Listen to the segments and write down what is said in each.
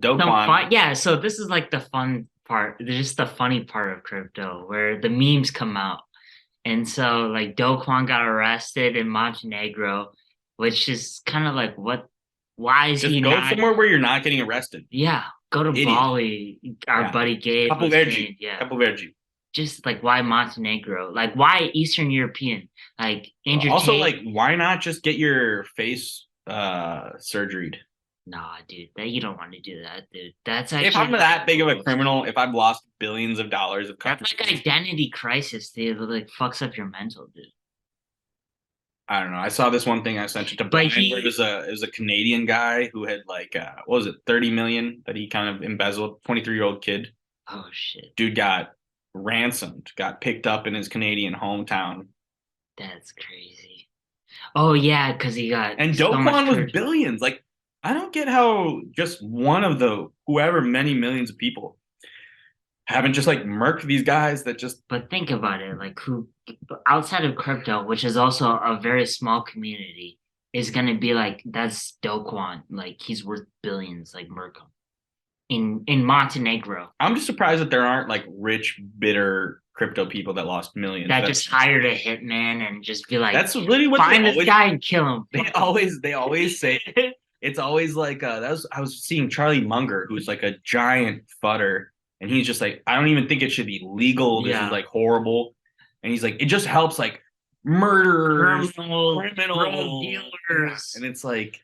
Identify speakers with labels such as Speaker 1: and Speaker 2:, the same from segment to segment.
Speaker 1: Do
Speaker 2: some
Speaker 1: Kwon.
Speaker 2: fun. Yeah, so this is like the fun part, just the funny part of crypto, where the memes come out. And so like Do Kwon got arrested in Montenegro, which is kind of like what why is
Speaker 1: Just
Speaker 2: he
Speaker 1: go
Speaker 2: not
Speaker 1: somewhere where you're not getting arrested.
Speaker 2: yeah, go to
Speaker 1: Idiot.
Speaker 2: Bali. Our
Speaker 1: Yeah.
Speaker 2: buddy Gabe
Speaker 1: Couple
Speaker 2: was saying,
Speaker 1: veggie.
Speaker 2: yeah.
Speaker 1: Couple veggie.
Speaker 2: Just like why Montenegro? Like why Eastern European? Like Andrew
Speaker 1: Also,
Speaker 2: Tate?
Speaker 1: like, why not just get your face surgery?
Speaker 2: Nah, dude, that you don't want to do that, dude. That's
Speaker 1: If I'm
Speaker 2: actually like
Speaker 1: that big of a
Speaker 2: gross.
Speaker 1: criminal, if I've lost billions of dollars of
Speaker 2: That's like
Speaker 1: companies,
Speaker 2: identity crisis, dude. That like fucks up your mental, dude.
Speaker 1: I don't know. I saw this one thing I sent it to
Speaker 2: But
Speaker 1: Brian where
Speaker 2: he,
Speaker 1: it was a Canadian guy who had like what was it, 30 million that he kind of embezzled, 23-year-old kid.
Speaker 2: oh shit,
Speaker 1: Dude got ransomed, got picked up in his Canadian hometown.
Speaker 2: that's crazy. Oh yeah, because he got
Speaker 1: And Do
Speaker 2: so much
Speaker 1: Kwon was
Speaker 2: courage.
Speaker 1: billions. Like, I don't get how just one of the whoever many millions of people haven't just like murked these guys that just
Speaker 2: But think about it, like who outside of crypto, which is also a very small community, is gonna be like that's Do Kwon, like he's worth billions, like Merkel in Montenegro
Speaker 1: I'm just surprised that there aren't like rich, bitter crypto people that lost millions.
Speaker 2: that just hired a hitman and just be like,
Speaker 1: That's literally what
Speaker 2: find this guy and kill him.
Speaker 1: they always say. It's always like that was I was seeing Charlie Munger, who's like a giant futter, and he's just like, I don't even think it should be legal. This is
Speaker 2: Yeah,
Speaker 1: like horrible. And he's like, it just helps like murderers,
Speaker 2: criminal drug
Speaker 1: criminals. Yeah.
Speaker 2: dealers.
Speaker 1: And it's like,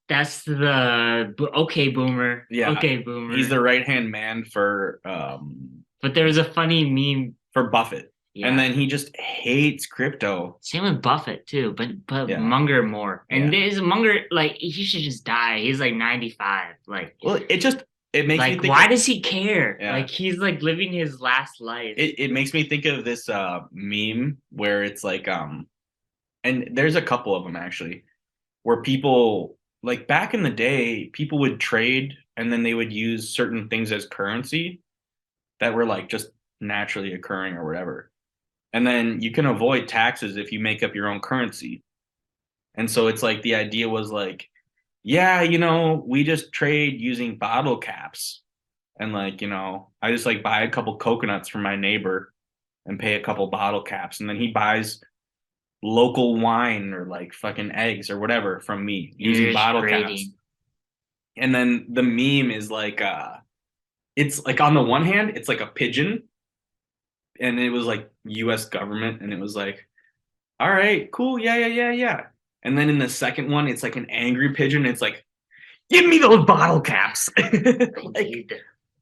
Speaker 2: That's the okay boomer,
Speaker 1: yeah,
Speaker 2: okay
Speaker 1: he's
Speaker 2: boomer.
Speaker 1: the right hand man
Speaker 2: But there was a funny meme.
Speaker 1: for Buffett. And
Speaker 2: Yeah,
Speaker 1: then he just hates crypto.
Speaker 2: same with Buffett too, but
Speaker 1: Yeah.
Speaker 2: Munger more. And
Speaker 1: Yeah.
Speaker 2: there's Munger like he should just die. He's like 95.
Speaker 1: Well, it makes me
Speaker 2: Like
Speaker 1: think
Speaker 2: why
Speaker 1: of
Speaker 2: does he care?
Speaker 1: yeah.
Speaker 2: Like he's like living his last life.
Speaker 1: It makes me think of this meme where it's like and there's a couple of them actually where people like back in the day people would trade and then they would use certain things as currency that were like just naturally occurring or whatever. And then you can avoid taxes if you make up your own currency. And so it's like the idea was like, yeah, we just trade using bottle caps. And like, I just like buy a couple coconuts from my neighbor and pay a couple bottle caps. And then he buys local wine or like fucking eggs or whatever from me
Speaker 2: You're
Speaker 1: using
Speaker 2: just
Speaker 1: bottle caps.
Speaker 2: trading.
Speaker 1: And then the meme is like it's like on the one hand, it's like a pigeon and it was like US government and it was like, all right, cool, yeah, yeah, yeah, yeah. And then in the second one, it's like an angry pigeon. It's like, give me those bottle caps. Like,
Speaker 2: Indeed.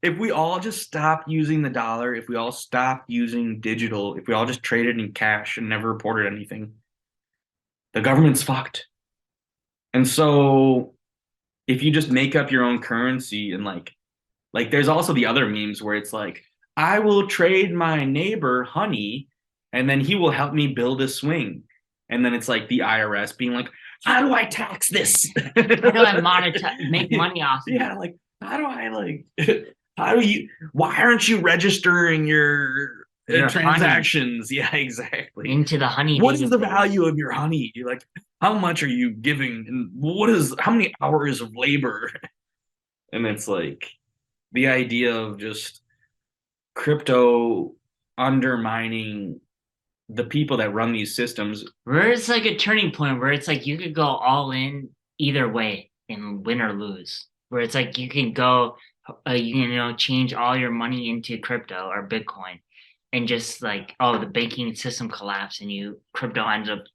Speaker 1: if we all just stop using the dollar, if we all stop using digital, if we all just traded in cash and never reported anything, the government's fucked. And so if you just make up your own currency and like there's also the other memes where it's like, I will trade my neighbor honey and then he will help me build a swing. And then it's like the IRS being like, how do I tax this?
Speaker 2: How do I monetize make money off of
Speaker 1: Yeah,
Speaker 2: it?
Speaker 1: like how do I like how do you why aren't you registering your
Speaker 2: Your honey
Speaker 1: transactions? Yeah, exactly.
Speaker 2: into the honey
Speaker 1: What is the
Speaker 2: database.
Speaker 1: value of your honey? You're like, how much are you giving? And what is how many hours of labor? And it's like the idea of just crypto undermining the people that run these systems.
Speaker 2: Where it's like a turning point where it's like you could go all in either way and win or lose. Where it's like you can go, change all your money into crypto or Bitcoin, and just like, oh, the banking system collapsed and you crypto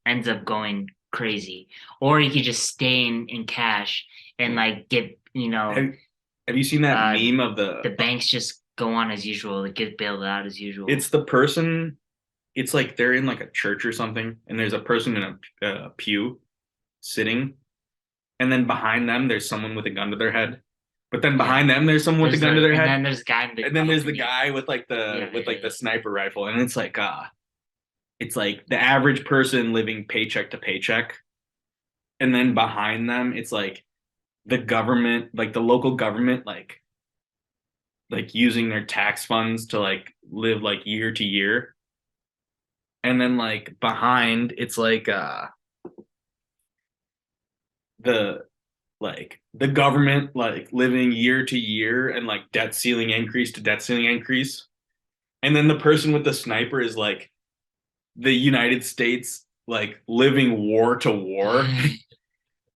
Speaker 2: ends up going crazy, or you could just stay in cash and like get
Speaker 1: Have, have you seen that
Speaker 2: uh
Speaker 1: meme of
Speaker 2: the banks just go on as usual, like get bailed out as usual.
Speaker 1: it's the person, it's like they're in like a church or something, and there's a person in a pew sitting, and then behind them there's someone with a gun to their head, but then
Speaker 2: Yeah,
Speaker 1: behind them there's someone with a
Speaker 2: there's
Speaker 1: gun to
Speaker 2: a
Speaker 1: their
Speaker 2: and
Speaker 1: head,
Speaker 2: then there's a guy in the
Speaker 1: and then there's the
Speaker 2: balcony.
Speaker 1: guy with like
Speaker 2: Yeah,
Speaker 1: the
Speaker 2: yeah,
Speaker 1: the
Speaker 2: yeah.
Speaker 1: sniper rifle, and it's like the average person living paycheck to paycheck, and then behind them it's like the government, like the local government, like using their tax funds to like live like year to year, and then like behind it's like the like the government like living year to year and like debt ceiling increase to debt ceiling increase. And then the person with the sniper is like the United States like living war to war.